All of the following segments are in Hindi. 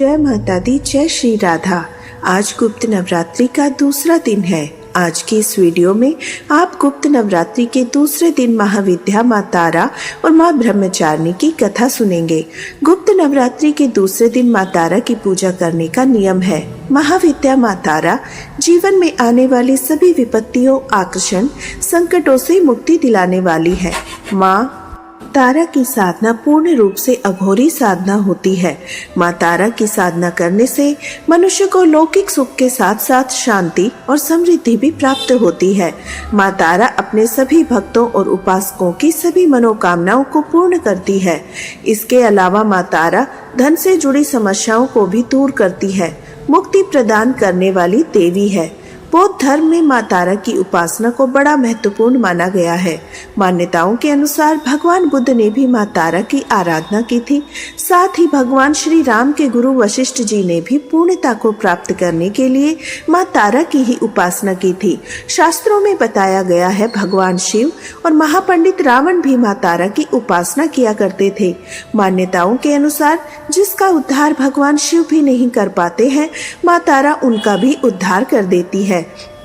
जय माता दी, जय श्री राधा। आज गुप्त नवरात्रि का दूसरा दिन है। आज की इस वीडियो में आप गुप्त नवरात्रि के दूसरे दिन महाविद्या, माँ तारा और माँ ब्रह्मचारिणी की कथा सुनेंगे। गुप्त नवरात्रि के दूसरे दिन माँ तारा की पूजा करने का नियम है। महाविद्या माँ तारा जीवन में आने वाली सभी विपत्तियों, आकर्षण, संकटों से मुक्ति दिलाने वाली है। माँ तारा की साधना पूर्ण रूप से अघोरी साधना होती है। माँ तारा की साधना करने से मनुष्य को लौकिक सुख के साथ साथ शांति और समृद्धि भी प्राप्त होती है। माँ तारा अपने सभी भक्तों और उपासकों की सभी मनोकामनाओं को पूर्ण करती है। इसके अलावा माँ तारा धन से जुड़ी समस्याओं को भी दूर करती है, मुक्ति प्रदान करने वाली देवी है। बौद्ध धर्म में माँ तारा की उपासना को बड़ा महत्वपूर्ण माना गया है। मान्यताओं के अनुसार भगवान बुद्ध ने भी माँ तारा की आराधना की थी। साथ ही भगवान श्री राम के गुरु वशिष्ठ जी ने भी पूर्णता को प्राप्त करने के लिए माँ तारा की ही उपासना की थी। शास्त्रों में बताया गया है भगवान शिव और महापंडित रावण भी माँ तारा की उपासना किया करते थे। मान्यताओं के अनुसार जिसका उद्धार भगवान शिव भी नहीं कर पाते हैं, माँ तारा उनका भी उद्धार कर देती है।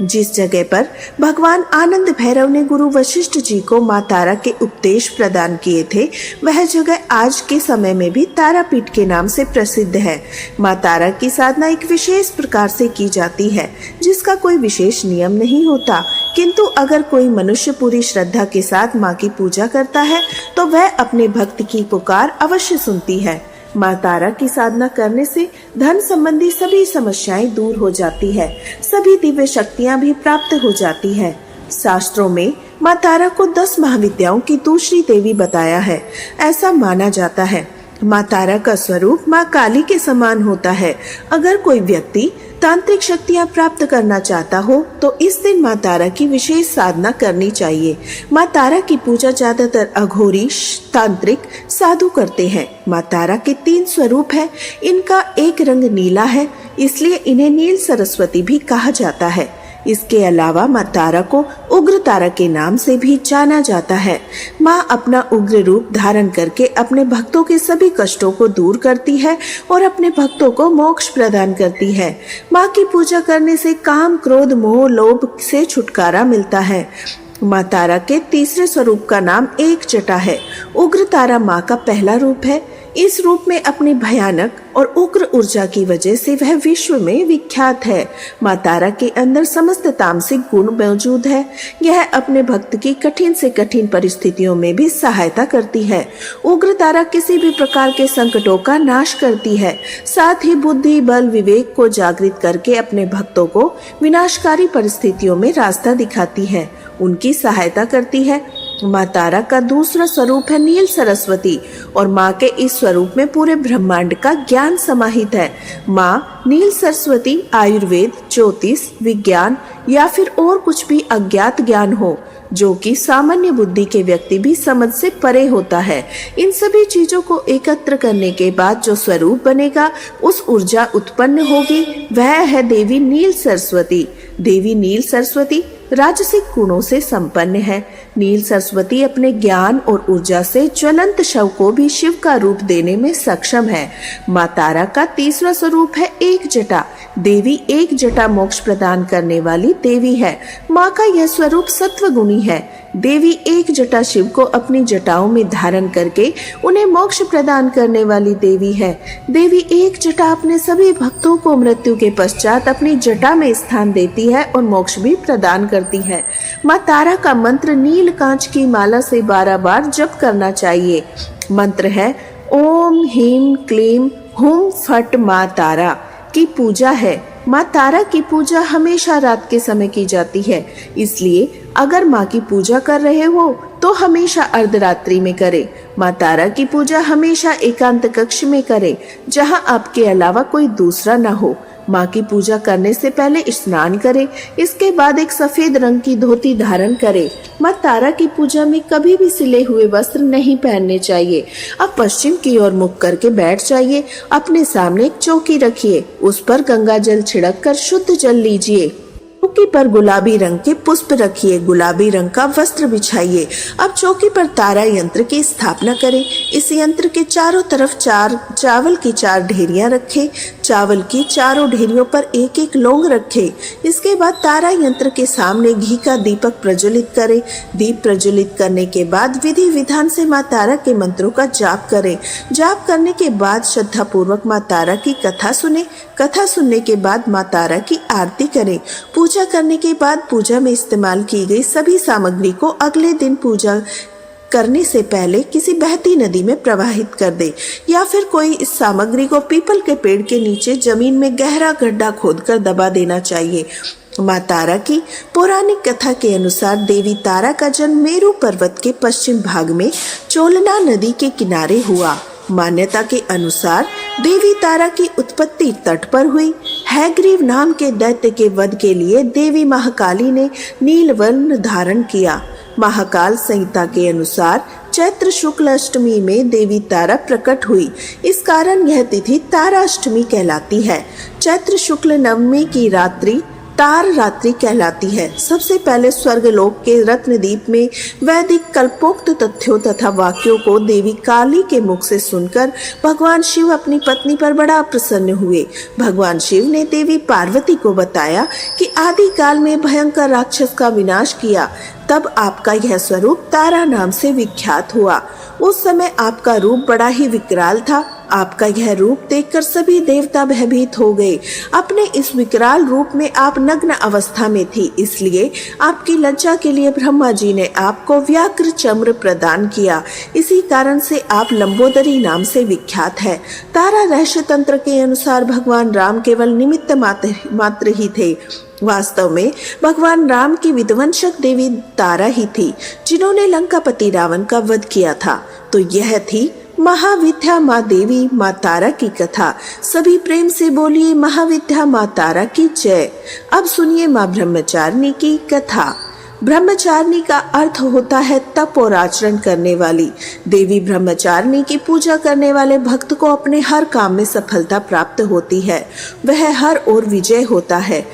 जिस जगह पर भगवान आनंद भैरव ने गुरु वशिष्ठ जी को माँ तारा के उपदेश प्रदान किए थे, वह जगह आज के समय में भी तारापीठ के नाम से प्रसिद्ध है। माँ तारा की साधना एक विशेष प्रकार से की जाती है, जिसका कोई विशेष नियम नहीं होता, किंतु अगर कोई मनुष्य पूरी श्रद्धा के साथ माँ की पूजा करता है तो वह अपने भक्त की पुकार अवश्य सुनती है। माँ तारा की साधना करने से धन संबंधी सभी समस्याएं दूर हो जाती है, सभी दिव्य शक्तियां भी प्राप्त हो जाती है। शास्त्रों में माँ तारा को 10 महाविद्याओं की दूसरी देवी बताया है। ऐसा माना जाता है माँ तारा का स्वरूप माँ काली के समान होता है। अगर कोई व्यक्ति तांत्रिक शक्तियां प्राप्त करना चाहता हो तो इस दिन माँ तारा की विशेष साधना करनी चाहिए। माँ तारा की पूजा ज्यादातर अघोरी, तांत्रिक, साधु करते हैं। माँ तारा के 3 स्वरूप है। इनका एक रंग नीला है, इसलिए इन्हें नील सरस्वती भी कहा जाता है। इसके अलावा माँ तारा को उग्र तारा के नाम से भी जाना जाता है। माँ अपना उग्र रूप धारण करके अपने भक्तों के सभी कष्टों को दूर करती है और अपने भक्तों को मोक्ष प्रदान करती है। माँ की पूजा करने से काम, क्रोध, मोह, लोभ से छुटकारा मिलता है। माँ तारा के तीसरे स्वरूप का नाम एक जटा है। उग्र तारा माँ का पहला रूप है। इस रूप में अपनी भयानक और उग्र ऊर्जा की वजह से वह विश्व में विख्यात है। माँ तारा के अंदर समस्त तामसिक गुण मौजूद है। यह अपने भक्त की कठिन से कठिन परिस्थितियों में भी सहायता करती है। उग्र तारा किसी भी प्रकार के संकटों का नाश करती है। साथ ही बुद्धि, बल, विवेक को जागृत करके अपने भक्तों को विनाशकारी परिस्थितियों में रास्ता दिखाती है, उनकी सहायता करती है। माँ तारा का दूसरा स्वरूप है नील सरस्वती और माँ के इस स्वरूप में पूरे ब्रह्मांड का ज्ञान समाहित है। माँ नील सरस्वती आयुर्वेद, ज्योतिष, विज्ञान या फिर और कुछ भी अज्ञात ज्ञान हो जो कि सामान्य बुद्धि के व्यक्ति भी समझ से परे होता है। इन सभी चीजों को एकत्र करने के बाद जो स्वरूप बनेगा, उस ऊर्जा उत्पन्न होगी, वह है देवी नील सरस्वती। देवी नील सरस्वती राजसिक गुणों से संपन्न है। नील सरस्वती अपने ज्ञान और ऊर्जा से ज्वलंत शव को भी शिव का रूप देने में सक्षम है। माँ तारा का तीसरा स्वरूप है एक जटा। देवी एक जटा मोक्ष प्रदान करने वाली देवी है। माँ का यह स्वरूप सत्व गुणी है। देवी एक जटा शिव को अपनी जटाओं में धारण करके उन्हें मोक्ष प्रदान करने वाली देवी है। देवी एक जटा अपने सभी भक्तों को मृत्यु के पश्चात अपनी जटा में स्थान देती है और मोक्ष भी प्रदान करती है। माँ तारा का मंत्र नील कांच की माला से 12 बार जप करना चाहिए। मंत्र है ओम ह्रीं क्लीं हुम फट माँ तारा की पूजा है। माँ तारा की पूजा हमेशा रात के समय की जाती है, इसलिए अगर माँ की पूजा कर रहे हो तो हमेशा अर्धरात्रि में करें। माँ तारा की पूजा हमेशा एकांत कक्ष में करें, जहाँ आपके अलावा कोई दूसरा न हो। माँ की पूजा करने से पहले स्नान करें, इसके बाद एक सफेद रंग की धोती धारण करें। माँ तारा की पूजा में कभी भी सिले हुए वस्त्र नहीं पहनने चाहिए। अब पश्चिम की ओर मुख करके बैठ जाइए। अपने सामने एक चौकी रखिए, उस पर गंगा जल छिड़क कर शुद्ध जल लीजिए। चौकी पर गुलाबी रंग के पुष्प रखिए, गुलाबी रंग का वस्त्र बिछाइए। अब चौकी पर तारा यंत्र की स्थापना करें। इस यंत्र के चारों तरफ चावल की 4 ढेरियां रखें। चावल की चारों ढेरियों पर एक एक लौंग रखें। इसके बाद तारा यंत्र के सामने घी का दीपक प्रज्वलित करें। दीप प्रज्वलित करने के बाद विधि विधान से माँ तारा के मंत्रों का जाप करें। जाप करने के बाद श्रद्धा पूर्वक माँ तारा की कथा सुने। कथा सुनने के बाद माँ तारा की आरती करें। पूजा करने के बाद पूजा में इस्तेमाल की गई सभी सामग्री को अगले दिन पूजा करने से पहले किसी बहती नदी में प्रवाहित कर दे, या फिर कोई इस सामग्री को पीपल के पेड़ के नीचे जमीन में गहरा गड्ढा खोदकर दबा देना चाहिए। माँ तारा की पौराणिक कथा के अनुसार देवी तारा का जन्म मेरू पर्वत के पश्चिम भाग में चोलना नदी के किनारे हुआ। मान्यता के अनुसार देवी तारा की उत्पत्ति तट पर हुई। हैग्रीव नाम के दैत्य के वध के लिए देवी महाकाली ने नील वर्ण धारण किया। महाकाल संहिता के अनुसार चैत्र शुक्ल अष्टमी में देवी तारा प्रकट हुई। इस कारण यह तिथि ताराष्टमी कहलाती है। चैत्र शुक्ल नवमी की रात्रि तार रात्रि कहलाती है। सबसे पहले स्वर्गलोक के रत्नदीप में वैदिक कल्पोक्त तथ्यों तथा वाक्यों को देवी काली के मुख से सुनकर भगवान शिव अपनी पत्नी पर बड़ा प्रसन्न हुए। भगवान शिव ने देवी पार्वती को बताया कि आदि काल में भयंकर राक्षस का विनाश किया, तब आपका यह स्वरूप तारा नाम से विख्यात हुआ। उस समय आपका रूप बड़ा ही विकराल था। आपका यह रूप देखकर सभी देवता भयभीत हो गए। अपने इस विकराल रूप में आप नग्न अवस्था में थी, इसलिए आपकी लज्जा के लिए ब्रह्मा जी ने आपको व्याघ्र चम्र प्रदान किया। इसी कारण से आप लंबोदरी नाम से विख्यात है। तारा रहस्य तंत्र के अनुसार भगवान राम केवल निमित्त मात्र ही थे। वास्तव में भगवान राम की विध्वंसक देवी तारा ही थी, जिन्होंने लंकापति रावण का वध किया था। तो यह थी महाविद्या माँ देवी माँ तारा की कथा। सभी प्रेम से बोलिए महाविद्या माँ तारा की जय। अब सुनिए माँ ब्रह्मचारिणी की कथा। ब्रह्मचारिणी का अर्थ होता है तप और आचरण करने वाली। देवी ब्रह्मचारिणी की पूजा करने वाले भक्त को अपने हर काम में सफलता प्राप्त होती है। वह हर ओर विजय होता है।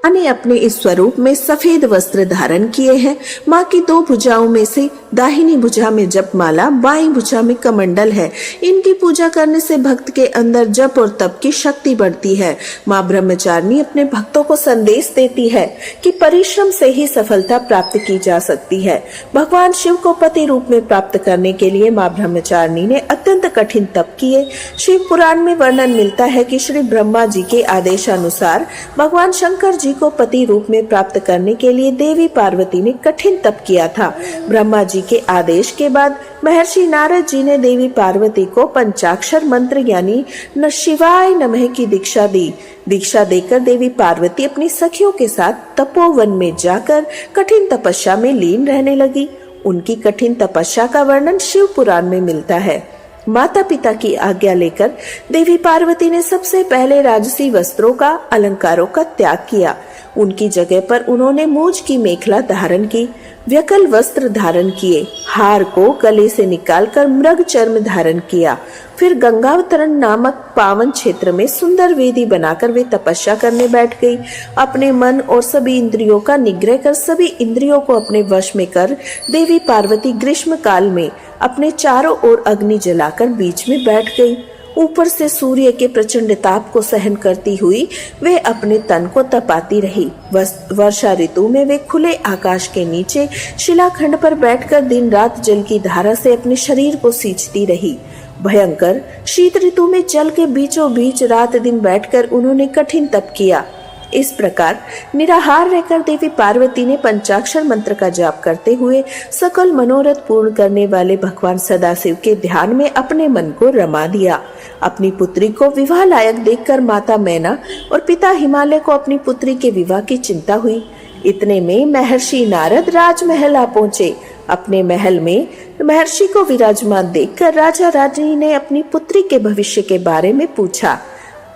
माँ ने अपने इस स्वरूप में सफेद वस्त्र धारण किए हैं। माँ की 2 भुजाओं में से दाहिनी भुजा में जपमाला, बाईं भुजा में कमंडल है। इनकी पूजा करने से भक्त के अंदर जप और तप की शक्ति बढ़ती है। माँ ब्रह्मचारिणी अपने भक्तों को संदेश देती है कि परिश्रम से ही सफलता प्राप्त की जा सकती है। भगवान शिव को पति रूप में प्राप्त करने के लिए माँ ब्रह्मचारिणी ने अत्यंत कठिन तप किए। शिव पुराण में वर्णन मिलता है कि श्री ब्रह्मा जी के आदेशानुसार भगवान शंकर जी को पति रूप में प्राप्त करने के लिए देवी पार्वती ने कठिन तप किया था। ब्रह्मा जी के आदेश के बाद महर्षि नारद जी ने देवी पार्वती को पंचाक्षर मंत्र यानी न शिवाय नमः की दीक्षा दी। दीक्षा देकर देवी पार्वती अपनी सखियों के साथ तपोवन में जाकर कठिन तपस्या में लीन रहने लगी। उनकी कठिन तपस्या का वर्णन शिव पुराण में मिलता है। माता पिता की आज्ञा लेकर देवी पार्वती ने सबसे पहले राजसी वस्त्रों का, अलंकारों का त्याग किया। उनकी जगह पर उन्होंने मूंज की मेखला धारण की, व्यकल वस्त्र धारण किए, हार को गले से निकालकर मृग चर्म धारण किया। फिर गंगावतरण नामक पावन क्षेत्र में सुंदर वेदी बनाकर वे तपस्या करने बैठ गई। अपने मन और सभी इंद्रियों का निग्रह कर सभी इंद्रियों को अपने वश में कर देवी पार्वती ग्रीष्म काल में अपने चारों ओर अग्नि जलाकर बीच में बैठ गई। ऊपर से सूर्य के प्रचंड ताप को सहन करती हुई वे अपने तन को तपाती रही। वर्षा ऋतु में वे खुले आकाश के नीचे शिलाखंड पर बैठकर दिन रात जल की धारा से अपने शरीर को सींचती रही। भयंकर शीत ऋतु में जल के बीचों बीच रात दिन बैठकर उन्होंने कठिन तप किया। इस प्रकार निराहार रहकर देवी पार्वती ने पंचाक्षर मंत्र का जाप करते हुए सकल मनोरथ पूर्ण करने वाले भगवान सदाशिव के ध्यान में अपने मन को रमा दिया। अपनी पुत्री को विवाह लायक देखकर माता मैना और पिता हिमालय को अपनी पुत्री के विवाह की चिंता हुई। इतने में महर्षि नारद राजमहल आ पहुंचे। अपने महल में महर्षि को विराजमान देखकर राजा रानी ने अपनी पुत्री के भविष्य के बारे में पूछा।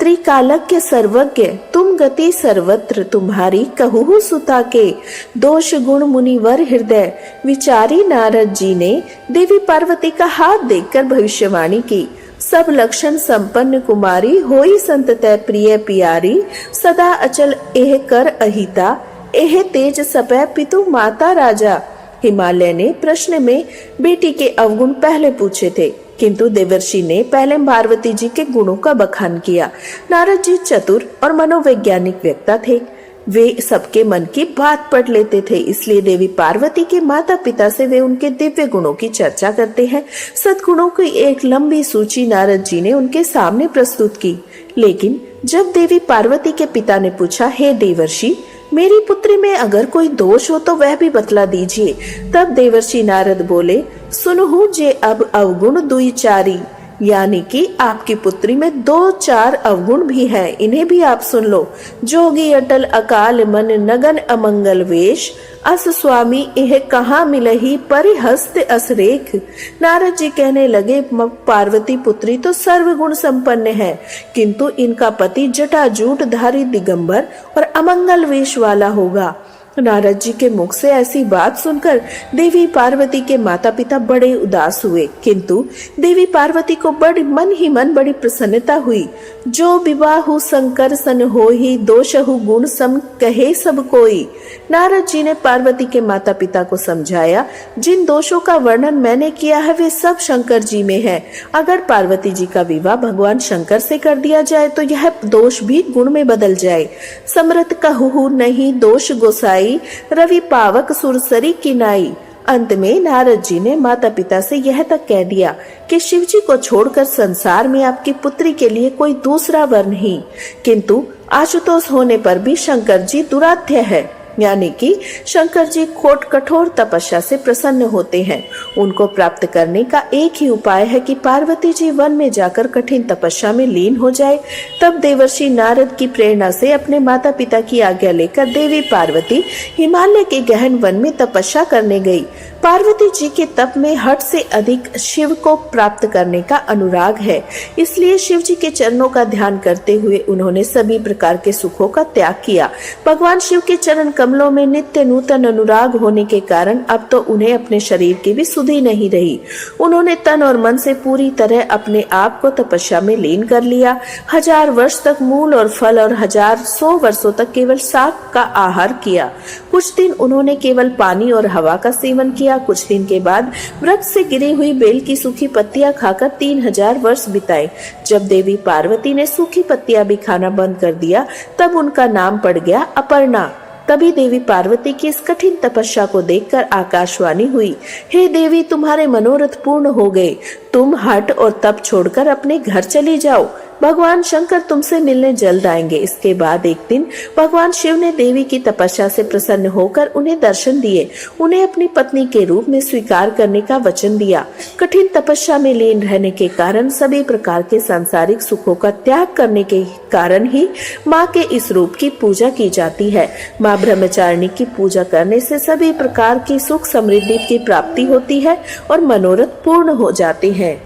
त्रिकालज्ञ सर्वज्ञ तुम गति सर्वत्र तुम्हारी कहूँ सुता के, दोष गुण मुनिवर हृदय विचारी नारद जी ने देवी पार्वती का हाथ देखकर भविष्यवाणी की। सब लक्षण संपन्न कुमारी, होई संत तै प्रिय पियारी, सदा अचल एह कर अहिता, एह तेज सपै पितु माता राजा। हिमालय ने प्रश्न में बेटी के अवगुण पहले पूछे थे, किंतु देवर्षि ने पहले पार्वती जी के गुणों का बखान किया। नारद जी चतुर और मनोवैज्ञानिक व्यक्ता थे। वे सबके मन की बात पढ़ लेते थे, इसलिए देवी पार्वती के माता पिता से वे उनके दिव्य गुणों की चर्चा करते हैं। सद्गुणों की एक लंबी सूची नारद जी ने उनके सामने प्रस्तुत की। लेकिन जब देवी पार्वती के पिता ने पूछा, हे देवर्षि, मेरी पुत्री में अगर कोई दोष हो तो वह भी बतला दीजिए। तब देवर्षि नारद बोले, सुनहु जे अब अवगुण दुई चारी, यानी कि आपकी पुत्री में 2-4 अवगुण भी हैं, इन्हें भी आप सुन लो। जोगी अटल अकाल मन, नगन अमंगल वेश, अस स्वामी यह कहाँ मिलही, परिहस्त असरेख। नारद जी कहने लगे, पार्वती पुत्री तो सर्वगुण संपन्न है, किंतु इनका पति जटाजूट धारी दिगंबर और अमंगल वेश वाला होगा। नारद जी के मुख से ऐसी बात सुनकर देवी पार्वती के माता पिता बड़े उदास हुए, किंतु देवी पार्वती को मन ही मन बड़ी प्रसन्नता हुई। जो विवाहु शंकर सन होहि, दोषहु गुण सम कहे सब कोई। नारद जी ने पार्वती के माता पिता को समझाया, जिन दोषों का वर्णन मैंने किया है वे सब शंकर जी में है। अगर पार्वती जी का विवाह भगवान शंकर से कर दिया जाए तो यह दोष भी गुण में बदल जाए। समृत कहु नहीं दोष गोसाई, रवि पावक सुरसरी किनाई। अंत में नारद जी ने माता पिता से यह तक कह दिया कि शिव जी को छोड़कर संसार में आपकी पुत्री के लिए कोई दूसरा वर नहीं, किंतु आशुतोष होने पर भी शंकर जी दुराध्य है, यानी कि शंकर जी कठोर तपस्या से प्रसन्न होते हैं। उनको प्राप्त करने का एक ही उपाय है कि पार्वती जी वन में जाकर कठिन तपस्या में लीन हो जाए। तब देवर्षि नारद की प्रेरणा से अपने माता पिता की आज्ञा लेकर देवी पार्वती हिमालय के गहन वन में तपस्या करने गई। पार्वती जी के तप में हट से अधिक शिव को प्राप्त करने का अनुराग है, इसलिए शिव जी के चरणों का ध्यान करते हुए उन्होंने सभी प्रकार के सुखों का त्याग किया। भगवान शिव के चरण कमलों में नित्य नूतन अनुराग होने के कारण अब तो उन्हें अपने शरीर की भी सुधि नहीं रही। उन्होंने तन और मन से पूरी तरह अपने आप को तपस्या में लीन कर लिया। 1000 वर्ष तक मूल और फल और 100 वर्षों तक केवल शाक का आहार किया। कुछ दिन उन्होंने केवल पानी और हवा का सेवन किया। कुछ दिन के बाद वृक्ष से गिरी हुई बेल की सूखी पत्तियां खाकर 3000 वर्ष बिताए। जब देवी पार्वती ने सूखी पत्तियां भी खाना बंद कर दिया तब उनका नाम पड़ गया अपर्णा। तभी देवी पार्वती की इस कठिन तपस्या को देखकर आकाशवाणी हुई, हे देवी, तुम्हारे मनोरथ पूर्ण हो गए, तुम हठ और तप छोड़कर अपने घर चली जाओ। भगवान शंकर तुमसे मिलने जल्द आएंगे। इसके बाद एक दिन भगवान शिव ने देवी की तपस्या से प्रसन्न होकर उन्हें दर्शन दिए, उन्हें अपनी पत्नी के रूप में स्वीकार करने का वचन दिया। कठिन तपस्या में लीन रहने के कारण सभी प्रकार के सांसारिक सुखों का त्याग करने के कारण ही माँ के इस रूप की पूजा की जाती है। माँ ब्रह्मचारिणी की पूजा करने से सभी प्रकार की सुख समृद्धि की प्राप्ति होती है और मनोरथ पूर्ण हो जाते हैं।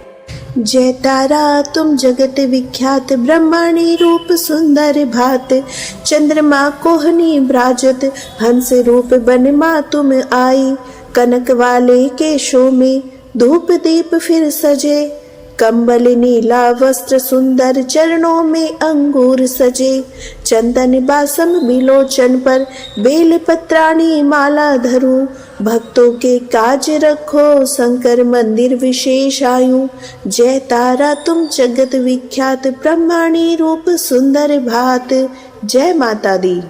जय तारा तुम जगत विख्यात, ब्रह्माणी रूप सुंदर भात, चंद्रमा कोहनी ब्राजत, हंस रूप बन माँ तुम आई, कनक वाले केशों में धूप दीप फिर सजे, कंबल नीला वस्त्र सुंदर, चरणों में अंगूर सजे, चंदन बासम बिलोचन पर, बेल पत्राणी माला धरू, भक्तों के काज रखो शंकर मंदिर विशेष आयु। जय तारा तुम जगत विख्यात, ब्रह्माणी रूप सुंदर भात। जय माता दी।